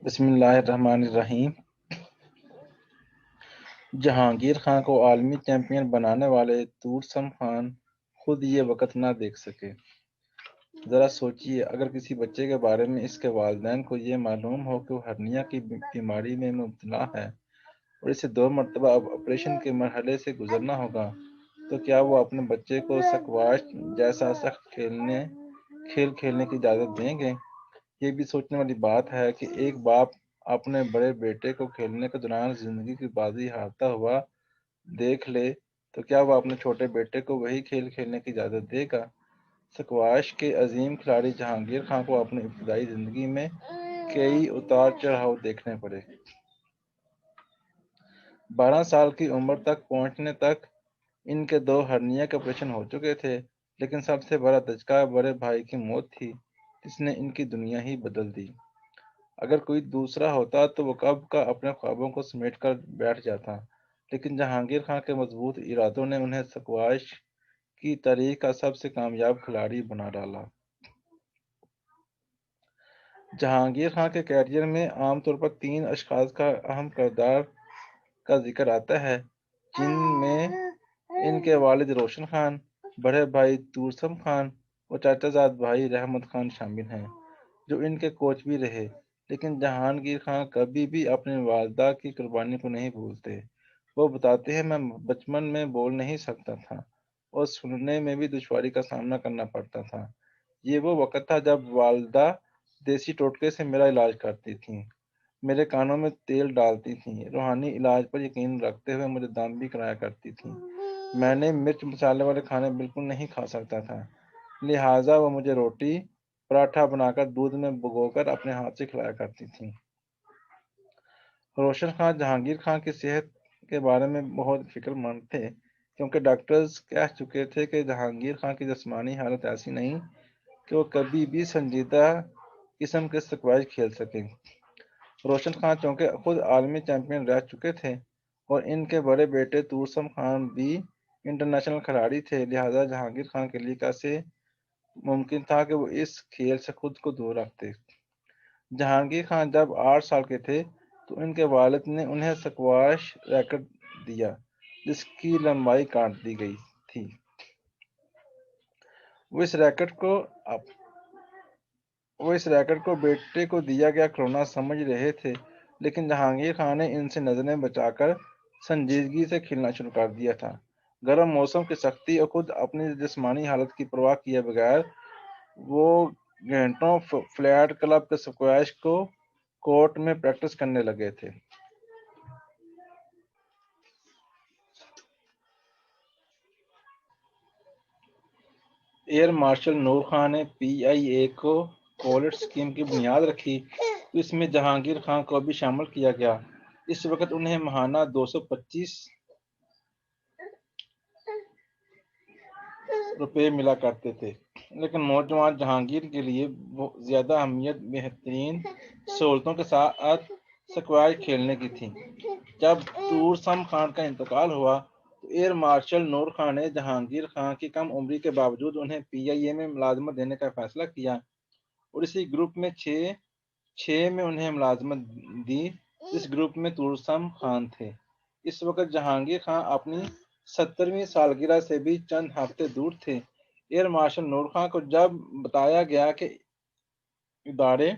بسم اللہ الرحمن الرحیم۔ جہانگیر خان کو عالمی چیمپئن بنانے والے تورسم خان خود یہ وقت نہ دیکھ سکے۔ ذرا سوچئے، اگر کسی بچے کے بارے میں اس کے والدین کو یہ معلوم ہو کہ وہ ہرنیا کی بیماری میں مبتلا ہے اور اسے 2 مرتبہ آپریشن کے مرحلے سے گزرنا ہوگا، تو کیا وہ اپنے بچے کو سکواش جیسا سخت کھیل کھیلنے کی اجازت دیں گے؟ یہ بھی سوچنے والی بات ہے کہ ایک باپ اپنے بڑے بیٹے کو کھیلنے کے دوران زندگی کی بازی ہارتا ہوا دیکھ لے تو کیا وہ اپنے چھوٹے بیٹے کو وہی کھیل کھیلنے کی اجازت دے گا؟ سکواش کے عظیم کھلاڑی جہانگیر خان کو اپنی ابتدائی زندگی میں کئی اتار چڑھاؤ دیکھنے پڑے۔ 12 سال کی عمر تک پہنچنے تک ان کے 2 ہرنیا کے آپریشن ہو چکے تھے، لیکن سب سے بڑا دھچکا بڑے بھائی کی موت تھی جس نے ان کی دنیا ہی بدل دی۔ اگر کوئی دوسرا ہوتا تو وہ کب کا اپنے خوابوں کو سمیٹ کر بیٹھ جاتا، لیکن جہانگیر خان کے مضبوط ارادوں نے انہیں سکواش کی تاریخ کا سب سے کامیاب کھلاڑی بنا ڈالا۔ جہانگیر خان کے کیریئر میں عام طور پر 3 اشخاص کا اہم کردار کا ذکر آتا ہے، جن میں ان کے والد روشن خان، بڑے بھائی تورسم خان اور چچا زاد بھائی رحمت خان شامل ہیں، جو ان کے کوچ بھی رہے۔ لیکن جہانگیر خان کبھی بھی اپنی والدہ کی قربانی کو نہیں بھولتے۔ وہ بتاتے ہیں، میں بچپن میں بول نہیں سکتا تھا اور سننے میں بھی دشواری کا سامنا کرنا پڑتا تھا۔ یہ وہ وقت تھا جب والدہ دیسی ٹوٹکے سے میرا علاج کرتی تھیں، میرے کانوں میں تیل ڈالتی تھیں، روحانی علاج پر یقین رکھتے ہوئے مجھے دم بھی کرایا کرتی تھیں۔ میں نے مرچ مسالے والے کھانے بالکل نہیں کھا سکتا تھا، لہٰذا وہ مجھے روٹی پراٹھا بنا کر دودھ میں بھگو کر اپنے ہاتھ سے کھلایا کرتی تھیں۔ روشن خان جہانگیر خان کی صحت کے بارے میں بہت فکر مند تھے، کیونکہ ڈاکٹرز کہہ چکے تھے کہ جہانگیر خان کی جسمانی حالت ایسی نہیں کہ وہ کبھی بھی سنجیدہ قسم کے سکواش کھیل سکیں۔ روشن خان چونکہ خود عالمی چیمپئن رہ چکے تھے اور ان کے بڑے بیٹے تورسم خان بھی انٹرنیشنل کھلاڑی تھے، لہٰذا جہانگیر خان کے لیے کیسے ممکن تھا کہ وہ اس کھیل سے خود کو دور رکھتے۔ جہانگیر خان جب 8 سال کے تھے تو ان کے والد نے انہیں سکواش ریکٹ دیا جس کی لمبائی کاٹ دی گئی تھی۔ وہ اس ریکٹ کو بیٹے کو دیا گیا کھلونا سمجھ رہے تھے، لیکن جہانگیر خان نے ان سے نظریں بچا کر سنجیدگی سے کھیلنا شروع کر دیا تھا۔ گرم موسم کی سختی اور خود اپنی جسمانی حالت کی پرواہ کیے بغیر وہ گھنٹوں فلیٹ کلب کے سکواش کو کورٹ میں پریکٹس کرنے لگے تھے۔ ایئر مارشل نور خان نے پی آئی اے کو کولٹ اسکیم کی بنیاد رکھی تو اس میں جہانگیر خان کو بھی شامل کیا گیا۔ اس وقت انہیں ماہانہ 225 روپے ملا کرتے تھے، لیکن نوجوان جہانگیر کے لیے زیادہ اہمیت بہترین سہولتوں کے ساتھ سکواش کھیلنے کی تھی۔ جب تورسم خان کا انتقال ہوا تو ایئر مارشل نور خان نے جہانگیر خان کی کم عمری کے باوجود انہیں پی آئی اے میں ملازمت دینے کا فیصلہ کیا اور اسی گروپ میں 6 میں انہیں ملازمت دی جس گروپ میں تورسم خان تھے۔ اس وقت جہانگیر خان اپنی 70ویں سالگرہ سے بھی چند ہفتے دور تھے۔ ایئر مارشل نور خان کو جب بتایا گیا کہ ادارے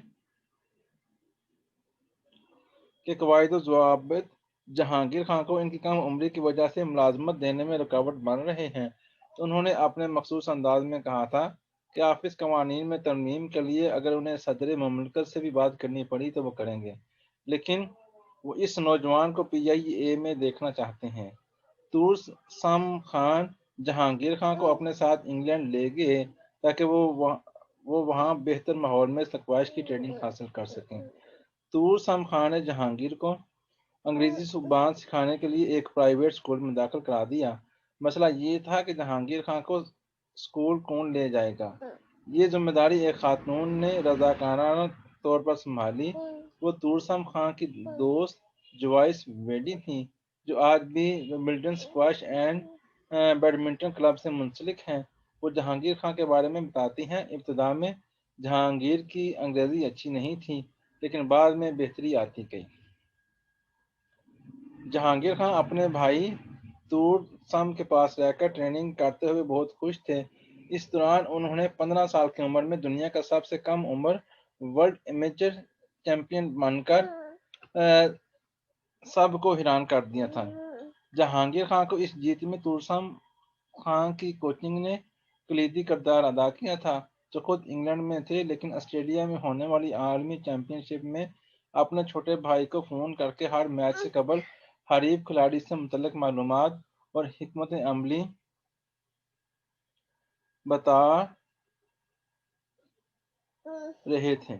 کے قواعد و ضوابط جہانگیر خان کو ان کی کم عمری کی وجہ سے ملازمت دینے میں رکاوٹ بن رہے ہیں، تو انہوں نے اپنے مخصوص انداز میں کہا تھا کہ آفس قوانین میں ترمیم کے لیے اگر انہیں صدر مملکت سے بھی بات کرنی پڑی تو وہ کریں گے، لیکن وہ اس نوجوان کو پی آئی اے میں دیکھنا چاہتے ہیں۔ تورسم خان جہانگیر خان کو اپنے ساتھ انگلینڈ لے گئے تاکہ وہ وہاں بہتر ماحول میں سکواش کی ٹریننگ حاصل کر سکیں۔ تورسم خان نے جہانگیر کو انگریزی زبان سکھانے کے لیے ایک پرائیویٹ اسکول میں داخل کرا دیا۔ مسئلہ یہ تھا کہ جہانگیر خان کو اسکول کون لے جائے گا۔ یہ ذمہ داری ایک خاتون نے رضاکارانہ طور پر سنبھالی۔ وہ تورسم خان کی دوست جوائس ویڈی تھیں، جو آج بھی Wimbledon squash and badminton club سے منسلک ہیں۔ وہ جہانگیر خان کے بارے میں بتاتی ہیں، ابتدا میں جہانگیر کی انگریزی اچھی نہیں تھی، لیکن بعد میں بہتری آتی گئی۔ جہانگیر خان اپنے بھائی تورسم کے پاس رہ کر ٹریننگ کرتے ہوئے بہت خوش تھے۔ اس دوران انہوں نے 15 سال کی عمر میں دنیا کا سب سے کم عمر ورلڈ امیچر چیمپئن بن کر سب کو حیران کر دیا تھا۔ جہانگیر خان کو اس جیت میں تورسم خان کی کوچنگ نے کلیدی کردار ادا کیا تھا، جو خود انگلینڈ میں تھے لیکن آسٹریلیا میں ہونے والی عالمی چیمپئن شپ میں اپنے چھوٹے بھائی کو فون کر کے ہر میچ سے قبل حریف کھلاڑی سے متعلق معلومات اور حکمت عملی بتا رہے تھے،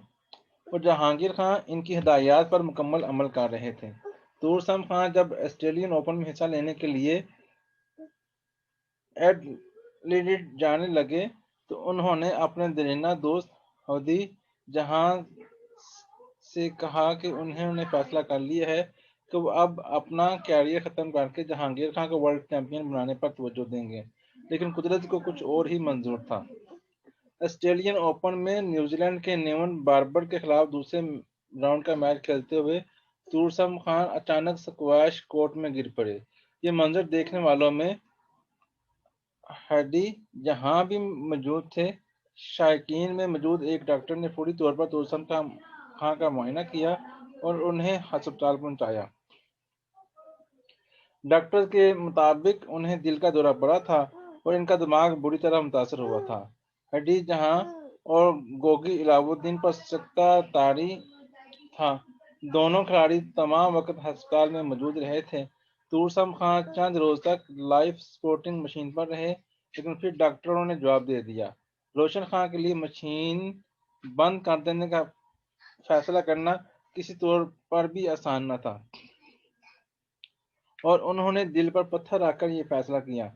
اور جہانگیر خان ان کی ہدایات پر مکمل عمل کر رہے تھے۔ تورسم خان جب آسٹریلین اوپن میں حصہ لینے کے لیے ایڈلیڈ جانے لگے تو انہوں نے اپنے دیرینہ دوست ہودی جہاں سے کہا کہ انہوں نے فیصلہ کر لیا ہے کہ وہ اب اپنا کیریئر ختم کر کے جہانگیر خان کو ورلڈ چیمپئن بنانے پر توجہ دیں گے، لیکن قدرت کو کچھ اور ہی منظور تھا۔ آسٹریلین اوپن میں نیوزی لینڈ کے نیون باربر کے خلاف دوسرے راؤنڈ کا میچ کھیلتے ہوئے تورسم خان اچانک سکواش کورٹ میں گر پڑے۔ یہ منظر دیکھنے والوں میں ہیڈی جہاں بھی موجود تھے۔ شائقین میں موجود ایک ڈاکٹر نے فوری طور پر تورسم خان کا معائنہ کیا اور انہیں ہسپتال پہنچایا۔ ڈاکٹر کے مطابق انہیں دل کا دورہ پڑا تھا اور ان کا دماغ بری طرح متاثر ہوا تھا۔ ہیڈی جہاں اور گوگی علاؤ الدین پر سکتہ طاری تھا۔ دونوں کھلاڑی تمام وقت ہسپتال میں موجود رہے تھے۔ تورسم خان چند روز تک لائف سپورٹنگ مشین پر رہے، لیکن پھر ڈاکٹروں نے جواب دے دیا۔ روشن خان کے لیے مشین بند کر دینے کا فیصلہ کرنا کسی طور پر بھی آسان نہ تھا، اور انہوں نے دل پر پتھر رکھ کر یہ فیصلہ کیا۔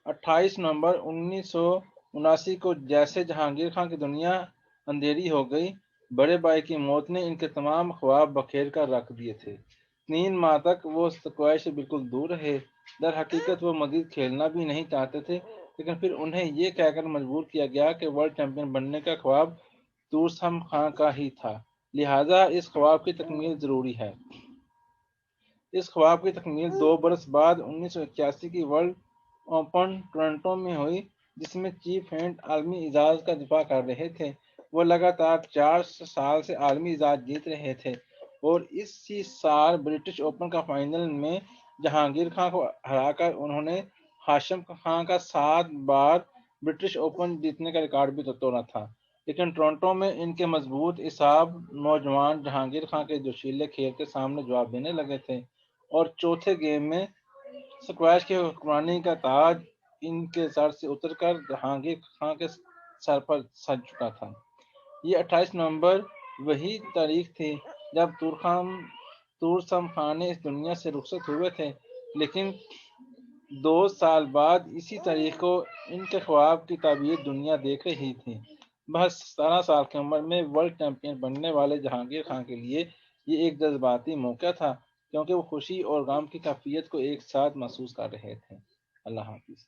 28 نومبر 1979 کو جیسے جہانگیر خان کی دنیا اندھیری ہو گئی، بڑے بھائی کی موت نے ان کے تمام خواب بکھیر کر رکھ دیے تھے۔ 3 ماہ تک وہ سکواش سے بالکل دور رہے۔ در حقیقت وہ مزید کھیلنا بھی نہیں چاہتے تھے، لیکن پھر انہیں یہ کہہ کر مجبور کیا گیا کہ ورلڈ چیمپئن بننے کا خواب تورسم خان کا ہی تھا، لہذا اس خواب کی تکمیل ضروری ہے۔ اس خواب کی تکمیل 2 برس بعد 1981 کی ورلڈ اوپن ٹورنٹو میں ہوئی، جس میں چیف ہینڈ عالمی اعزاز کا دفاع کر رہے تھے۔ وہ لگاتار 4 سال سے عالمی اعزاز جیت رہے تھے، اور اسی سال برٹش اوپن کا فائنل میں جہانگیر خان کو ہرا کر انہوں نے ہاشم خان کا 7 بار برٹش اوپن جیتنے کا ریکارڈ بھی توڑا تھا۔ لیکن ٹورنٹو میں ان کے مضبوط اعصاب نوجوان جہانگیر خان کے جوشیلے کھیل کے سامنے جواب دینے لگے تھے، اور چوتھے گیم میں سکواش کی حکمرانی کا تاج ان کے سر سے اتر کر جہانگیر خان کے سر پر سج چکا تھا۔ یہ 28 نومبر وہی تاریخ تھی جب تورسم خان اس دنیا سے رخصت ہوئے تھے، لیکن 2 سال بعد اسی تاریخ کو ان کے خواب کی تعبیر دنیا دیکھ رہی تھی۔ بس 17 سال کی عمر میں ورلڈ چیمپئن بننے والے جہانگیر خان کے لیے یہ ایک جذباتی موقع تھا، کیونکہ وہ خوشی اور غم کی کیفیت کو ایک ساتھ محسوس کر رہے تھے۔ اللہ حافظ۔